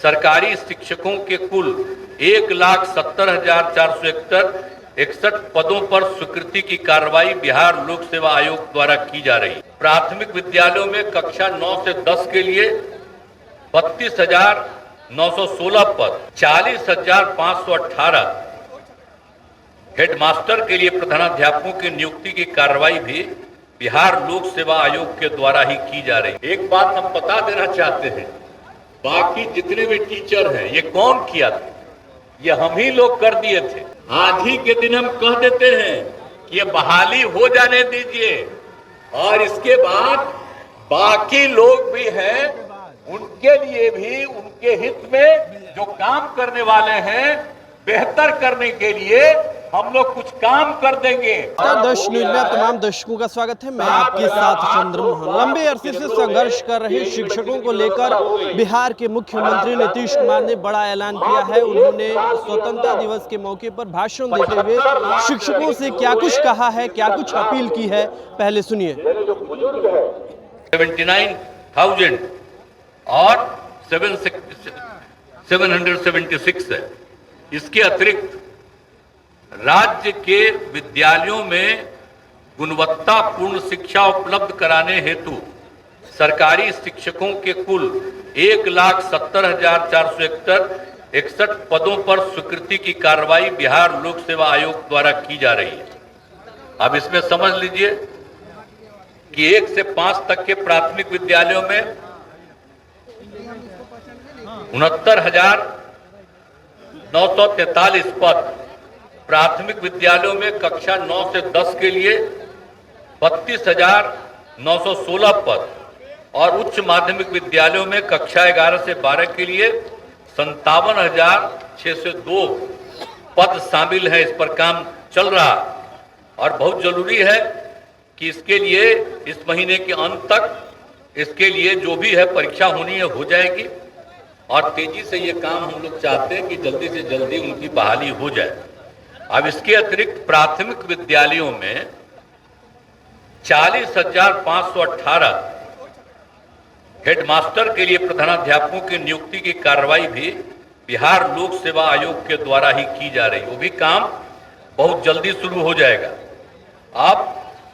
सरकारी शिक्षकों के कुल 1,70,461 पदों पर स्वीकृति की कार्रवाई बिहार लोक सेवा आयोग द्वारा की जा रही है। प्राथमिक विद्यालयों में कक्षा 9 से 10 के लिए 32,916 पद, 40,518 हेडमास्टर के लिए प्रधानाध्यापकों की नियुक्ति की कार्रवाई भी बिहार लोक सेवा आयोग के द्वारा ही की जा रही है। एक बात हम बता देना चाहते हैं, बाकी जितने भी टीचर हैं ये कौन किया था? ये हम ही लोग कर दिए थे। आज ही के दिन हम कह देते हैं कि ये बहाली हो जाने दीजिए, और इसके बाद बाकी लोग भी हैं, उनके लिए भी उनके हित में जो काम करने वाले हैं बेहतर करने के लिए हम लोग कुछ काम कर देंगे। दर्श न्यूज में तमाम दर्शकों का स्वागत है। मैं आपके साथ चंद्रमोहन। लंबे अरसे से संघर्ष कर रहे शिक्षकों को लेकर बिहार के मुख्यमंत्री नीतीश कुमार ने बड़ा ऐलान किया है। उन्होंने स्वतंत्रता दिवस के मौके पर भाषण देते हुए शिक्षकों से क्या कुछ कहा है, क्या कुछ अपील की है, पहले सुनिए। 79,000 और 776 है। इसके अतिरिक्त राज्य के विद्यालयों में गुणवत्तापूर्ण शिक्षा उपलब्ध कराने हेतु सरकारी शिक्षकों के कुल 1,70,461 पदों पर स्वीकृति की कार्रवाई बिहार लोक सेवा आयोग द्वारा की जा रही है। अब इसमें समझ लीजिए कि 1 से 5 तक के प्राथमिक विद्यालयों में 69,943 पद, प्राथमिक विद्यालयों में कक्षा 9 से 10 के लिए 32,916 पद और उच्च माध्यमिक विद्यालयों में कक्षा 11 से 12 के लिए 57,602 पद शामिल है। इस पर काम चल रहा और बहुत जरूरी है कि इसके लिए इस महीने के अंत तक इसके लिए जो भी है परीक्षा होनी है हो जाएगी, और तेजी से ये काम हम लोग चाहते हैं कि जल्दी से जल्दी उनकी बहाली हो जाए। अब इसके अतिरिक्त प्राथमिक विद्यालयों में 40,518 हेडमास्टर के लिए प्रधानाध्यापकों की नियुक्ति की कार्रवाई भी बिहार लोक सेवा आयोग के द्वारा ही की जा रही है। वो भी काम बहुत जल्दी शुरू हो जाएगा। अब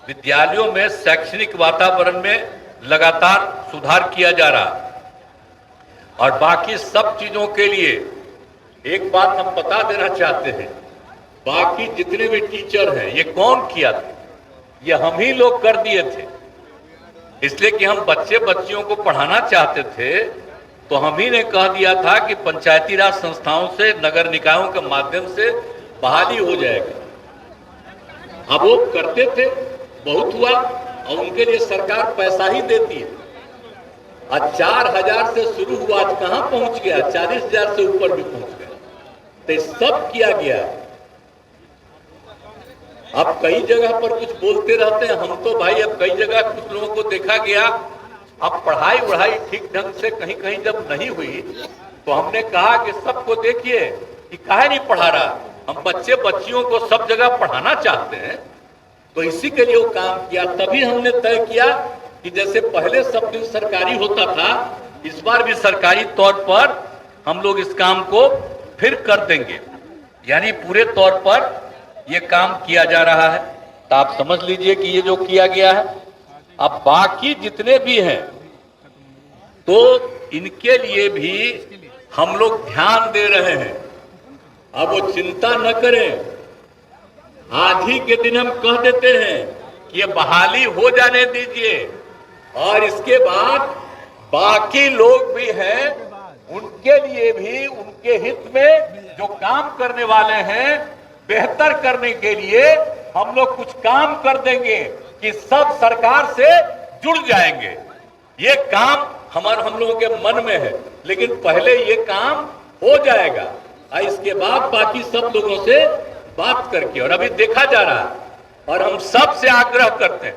विद्यालयों में शैक्षणिक वातावरण में लगातार सुधार किया जा रहा, और बाकी सब चीजों के लिए एक बात हम बता देना चाहते हैं, बाकी जितने भी टीचर हैं ये कौन किया था? ये हम ही लोग कर दिए थे। इसलिए कि हम बच्चे बच्चियों को पढ़ाना चाहते थे, तो हम ही ने कह दिया था कि पंचायती राज संस्थाओं से, नगर निकायों के माध्यम से बहाली हो जाएगा। अब वो करते थे, बहुत हुआ, और उनके लिए सरकार पैसा ही देती है। आज 4,000 से शुरू हुआ, आज कहां पहुंच गया? 40,000 से ऊपर भी पहुंच गया। तो सब किया गया। अब कई जगह पर कुछ बोलते रहते हैं, हम तो भाई अब कई जगह कुछ लोगों को देखा गया, अब पढ़ाई वढ़ाई ठीक ढंग से कहीं कहीं जब नहीं हुई तो हमने कहा कि सबको देखिए कि काहे नहीं पढ़ा रहा, हम बच्चे बच्चियों को सब जगह पढ़ाना चाहते हैं। तो इसी के लिए वो काम किया। तभी हमने तय किया कि जैसे पहले सब दिन सरकारी होता था, इस बार भी सरकारी तौर पर हम लोग इस काम को फिर कर देंगे, यानी पूरे तौर पर ये काम किया जा रहा है। तो आप समझ लीजिए कि ये जो किया गया है। अब बाकी जितने भी हैं तो इनके लिए भी हम लोग ध्यान दे रहे हैं। अब वो चिंता न करें, आज ही के दिन हम कह देते हैं कि ये बहाली हो जाने दीजिए, और इसके बाद बाकी लोग भी हैं, उनके लिए भी उनके हित में जो काम करने वाले हैं बेहतर करने के लिए हम लोग कुछ काम कर देंगे कि सब सरकार से जुड़ जाएंगे। ये काम हम लोगों के मन में है, लेकिन पहले ये काम हो जाएगा, और इसके बाद बाकी सब लोगों से बात करके, और अभी देखा जा रहा है, और हम सब से आग्रह करते हैं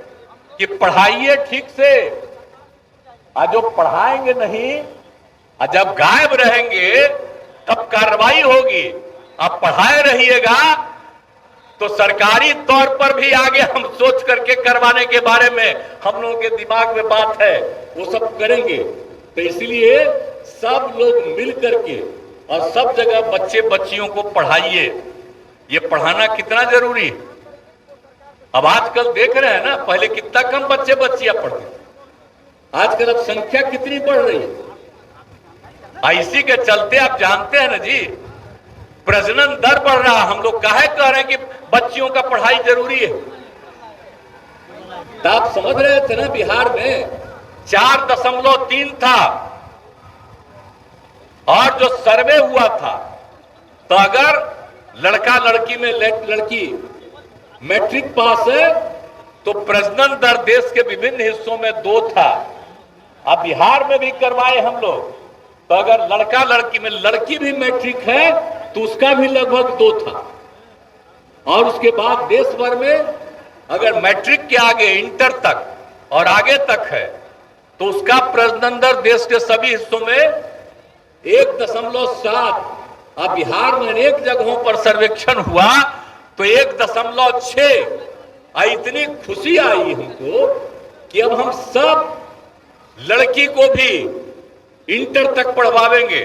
कि पढ़ाइए ठीक से। आज जो पढ़ाएंगे नहीं, जब गायब रहेंगे तब कार्रवाई होगी। अब पढ़ाए रहिएगा तो सरकारी तौर पर भी आगे हम सोच करके करवाने के बारे में हम लोगों के दिमाग में बात है, वो सब करेंगे। तो इसलिए सब लोग मिल करके और सब जगह बच्चे बच्चियों को पढ़ाइए। ये पढ़ाना कितना जरूरी है। अब आजकल देख रहे हैं ना, पहले कितना कम बच्चे बच्चियां पढ़ते थे, आजकल अब संख्या कितनी बढ़ रही है। इसी के चलते आप जानते हैं ना जी, प्रजनन दर बढ़ रहा। हम लोग काहे कह रहे हैं कि बच्चियों का पढ़ाई जरूरी है। तो आप समझ रहे थे ना, बिहार में 4.3 था, और जो सर्वे हुआ था, तो अगर लड़का लड़की में लड़की मैट्रिक पास है तो प्रजनन दर देश के विभिन्न हिस्सों में 2 था। अब बिहार में भी करवाए हम लोग, तो अगर लड़का लड़की में लड़की भी मैट्रिक है तो उसका भी लगभग 2 था। और उसके बाद देश भर में अगर मैट्रिक के आगे इंटर तक और आगे तक है तो उसका प्रजनन दर देश के सभी हिस्सों में 1.7। अब बिहार में अनेक जगहों पर सर्वेक्षण हुआ तो 1.6। इतनी खुशी आई हमको कि अब हम सब लड़की को भी इंटर तक पढ़वावेंगे।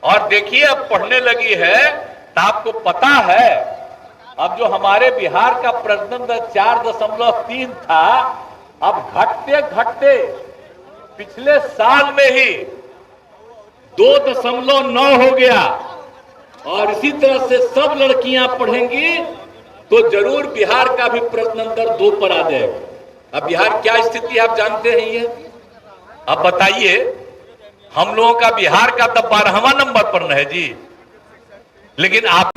और देखिए अब पढ़ने लगी है, तो आपको पता है अब जो हमारे बिहार का प्रजनन दर 4.3 था, अब घटते घटते पिछले साल में ही 2.9 हो गया। और इसी तरह से सब लड़कियां पढ़ेंगी तो जरूर बिहार का भी प्रजनन दर 2 पर आ जाएगा। अब बिहार क्या स्थिति है आप जानते हैं ये। अब बताइए, हम लोगों का बिहार का तो 12वां नंबर पर न है जी, लेकिन आप